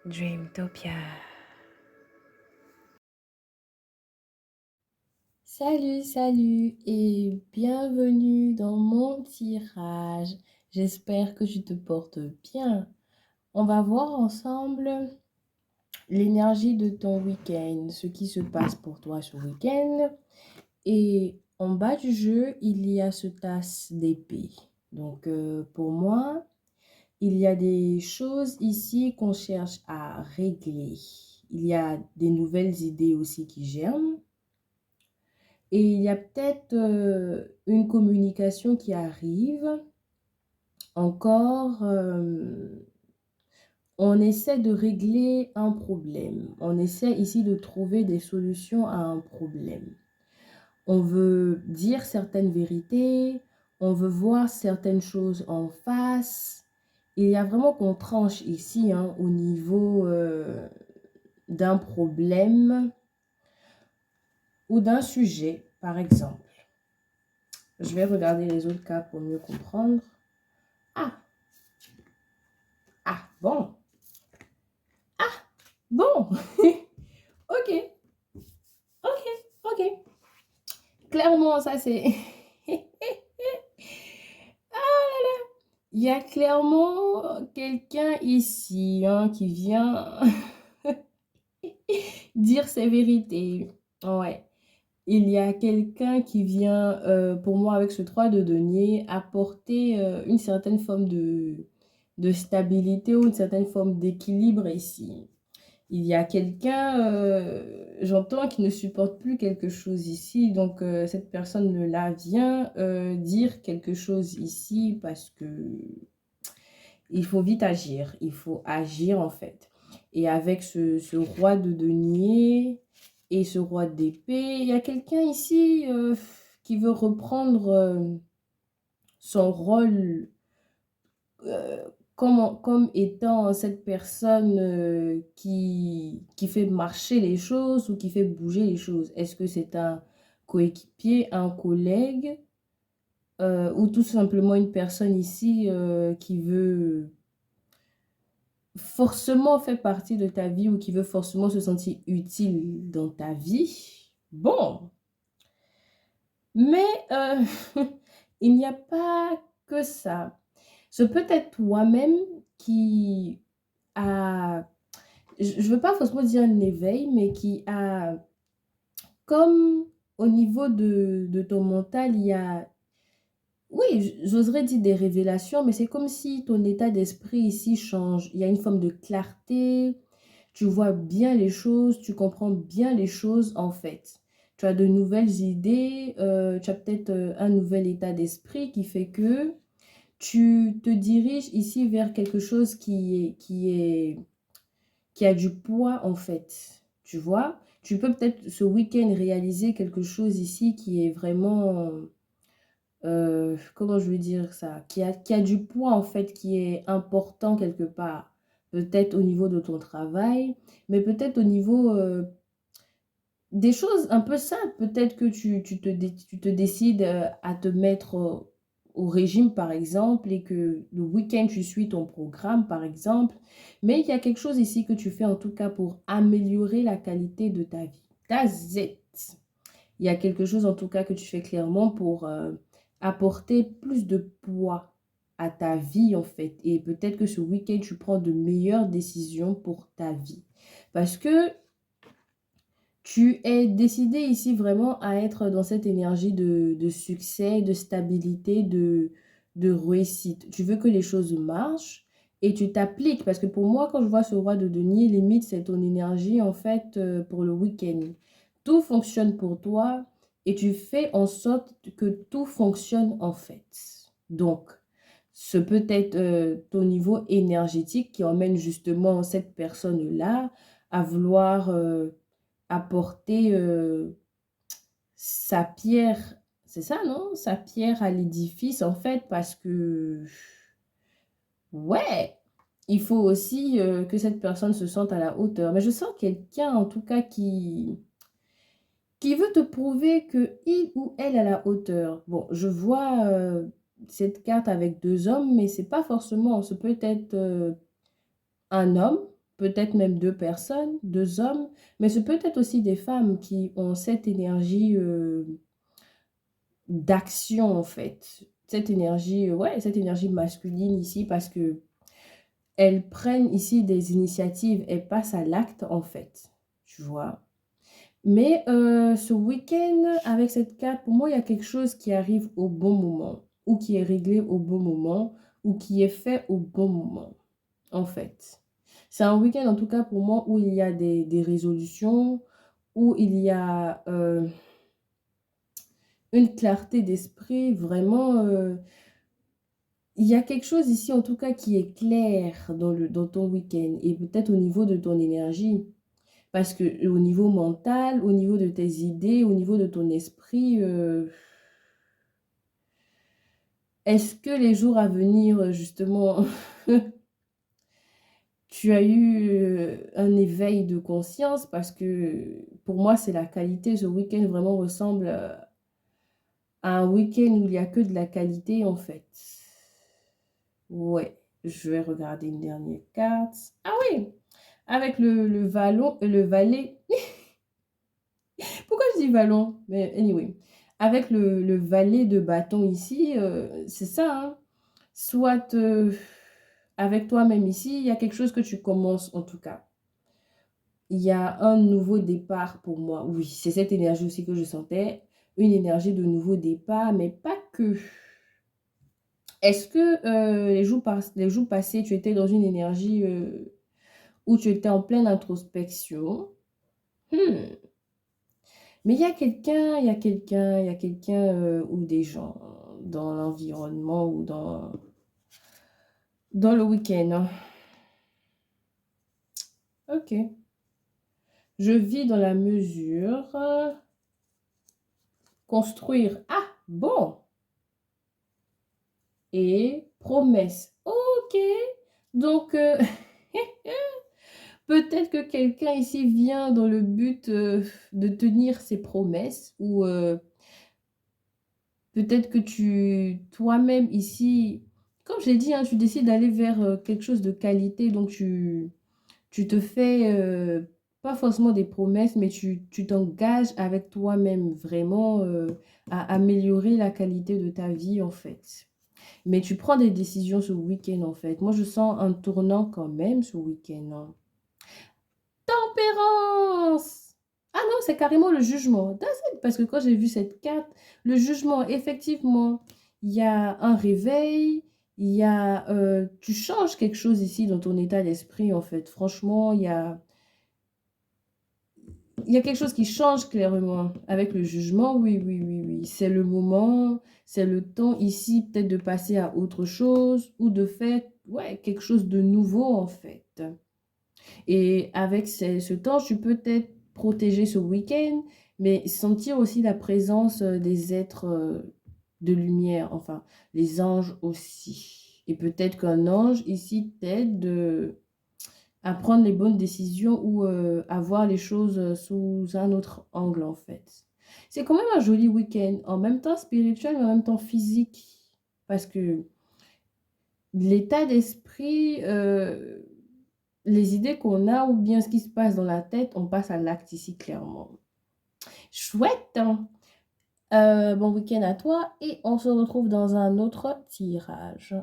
Dreamtopia. Salut et bienvenue dans mon tirage. J'espère que tu te portes bien. On va voir ensemble l'énergie de ton week-end, ce qui se passe pour toi ce week-end. Et en bas du jeu, il y a ce tasse d'épée. Donc pour moi, il y a des choses ici qu'on cherche à régler. Il y a des nouvelles idées aussi qui germent. Et il y a peut-être une communication qui arrive. Encore, on essaie de régler un problème. On essaie ici de trouver des solutions à un problème. On veut dire certaines vérités, on veut voir certaines choses en face. Il y a vraiment qu'on tranche ici hein, au niveau d'un problème ou d'un sujet, par exemple. Je vais regarder les autres cas pour mieux comprendre. Ah, ah, bon. Ah, bon. Ok, ok, ok. Clairement, ça c'est... Il y a clairement quelqu'un ici hein, qui vient dire ses vérités. Ouais. Il y a quelqu'un qui vient, pour moi, avec ce 3 de denier, apporter une certaine forme de stabilité ou une certaine forme d'équilibre ici. Il y a quelqu'un, j'entends, qui ne supporte plus quelque chose ici. Donc, cette personne-là vient dire quelque chose ici parce que il faut vite agir. Il faut agir, en fait. Et avec ce roi de denier et ce roi d'épée, il y a quelqu'un ici qui veut reprendre son rôle euh, comme étant cette personne qui fait marcher les choses ou qui fait bouger les choses. Est-ce que c'est un coéquipier, un collègue ou tout simplement une personne ici qui veut forcément faire partie de ta vie ou qui veut forcément se sentir utile dans ta vie? Bon, mais il n'y a pas que ça. C'est peut-être toi-même qui a, je ne veux pas forcément dire un éveil, mais qui a, comme au niveau de ton mental, il y a, oui, j'oserais dire des révélations, mais c'est comme si ton état d'esprit ici change. Il y a une forme de clarté, tu vois bien les choses, tu comprends bien les choses en fait. Tu as de nouvelles idées, tu as peut-être un nouvel état d'esprit qui fait que tu te diriges ici vers quelque chose qui a du poids en fait. Tu vois, tu peux peut-être ce week-end réaliser quelque chose ici qui est vraiment, comment je veux dire ça, qui a du poids en fait, qui est important quelque part. Peut-être au niveau de ton travail, mais peut-être au niveau des choses un peu simples. Peut-être que tu te décides à te mettre au régime, par exemple, et que le week-end, tu suis ton programme, par exemple. Mais il y a quelque chose ici que tu fais, en tout cas, pour améliorer la qualité de ta vie. That's it. Il y a quelque chose, en tout cas, que tu fais clairement pour apporter plus de poids à ta vie, en fait. Et peut-être que ce week-end, tu prends de meilleures décisions pour ta vie. Parce que tu es décidé ici vraiment à être dans cette énergie de succès, de stabilité, de réussite. Tu veux que les choses marchent et tu t'appliques. Parce que pour moi, quand je vois ce roi de denier, limite, c'est ton énergie en fait pour le week-end. Tout fonctionne pour toi et tu fais en sorte que tout fonctionne en fait. Donc, ce peut être ton niveau énergétique qui emmène justement cette personne-là à vouloir apporter sa pierre, c'est ça, non? Sa pierre à l'édifice, en fait, parce que, ouais, il faut aussi que cette personne se sente à la hauteur. Mais je sens quelqu'un, en tout cas, qui veut te prouver que il ou elle est à la hauteur. Bon, je vois cette carte avec deux hommes, mais c'est pas forcément, ce peut être un homme peut-être même 2 personnes, 2 hommes, mais c'est peut-être aussi des femmes qui ont cette énergie, d'action, en fait. Cette énergie, ouais, cette énergie masculine ici parce que elles prennent ici des initiatives, elles passent à l'acte, en fait, tu vois? Mais ce week-end, avec cette carte, pour moi, il y a quelque chose qui arrive au bon moment ou qui est réglé au bon moment ou qui est fait au bon moment, en fait. C'est un week-end, en tout cas, pour moi, où il y a des résolutions, où il y a, une clarté d'esprit, vraiment, il y a quelque chose ici, en tout cas, qui est clair dans ton week-end et peut-être au niveau de ton énergie. Parce que au niveau mental, au niveau de tes idées, au niveau de ton esprit, est-ce que les jours à venir, justement, tu as eu, un éveil de conscience? Parce que pour moi, c'est la qualité. Ce week-end vraiment ressemble, à un week-end où il y a que de la qualité, en fait. Ouais, je vais regarder une dernière carte. Ah oui! Avec le vallon le valet. Pourquoi je dis vallon? Mais anyway, avec le valet de bâton ici, c'est ça, hein. Soit, avec toi-même ici, il y a quelque chose que tu commences en tout cas. Il y a un nouveau départ pour moi. Oui, c'est cette énergie aussi que je sentais, une énergie de nouveau départ, mais pas que. Est-ce que, les jours passés, tu étais dans une énergie, où tu étais en pleine introspection? Mmh. Mais il y a quelqu'un, ou des gens dans l'environnement ou dans le week-end, hein. OK. Je vis dans la mesure, construire. Ah! Bon! Et promesse. OK. Donc, peut-être que quelqu'un ici vient dans le but, de tenir ses promesses ou, peut-être que tu toi-même ici, comme j'ai dit, hein, tu décides d'aller vers, quelque chose de qualité, donc tu te fais, pas forcément des promesses, mais tu t'engages avec toi-même vraiment, à améliorer la qualité de ta vie, en fait. Mais tu prends des décisions ce week-end, en fait. Moi, je sens un tournant quand même ce week-end, hein. Tempérance! Ah non, c'est carrément le jugement. That's it, parce que quand j'ai vu cette carte, le jugement, effectivement, il y a un réveil, il y a, tu changes quelque chose ici dans ton état d'esprit, en fait. Franchement, il y a quelque chose qui change clairement avec le jugement. Oui, oui, oui, oui. C'est le moment, c'est le temps ici peut-être de passer à autre chose ou de faire, ouais, quelque chose de nouveau, en fait. Et avec ce temps, tu peux peut-être protéger ce week-end, mais sentir aussi la présence, des êtres, de lumière, enfin, les anges aussi. Et peut-être qu'un ange ici t'aide à prendre les bonnes décisions ou, à voir les choses, sous un autre angle, en fait. C'est quand même un joli week-end, en même temps spirituel, mais en même temps physique. Parce que l'état d'esprit, les idées qu'on a ou bien ce qui se passe dans la tête, on passe à l'acte ici clairement. Chouette, hein. Bon week-end à toi et on se retrouve dans un autre tirage.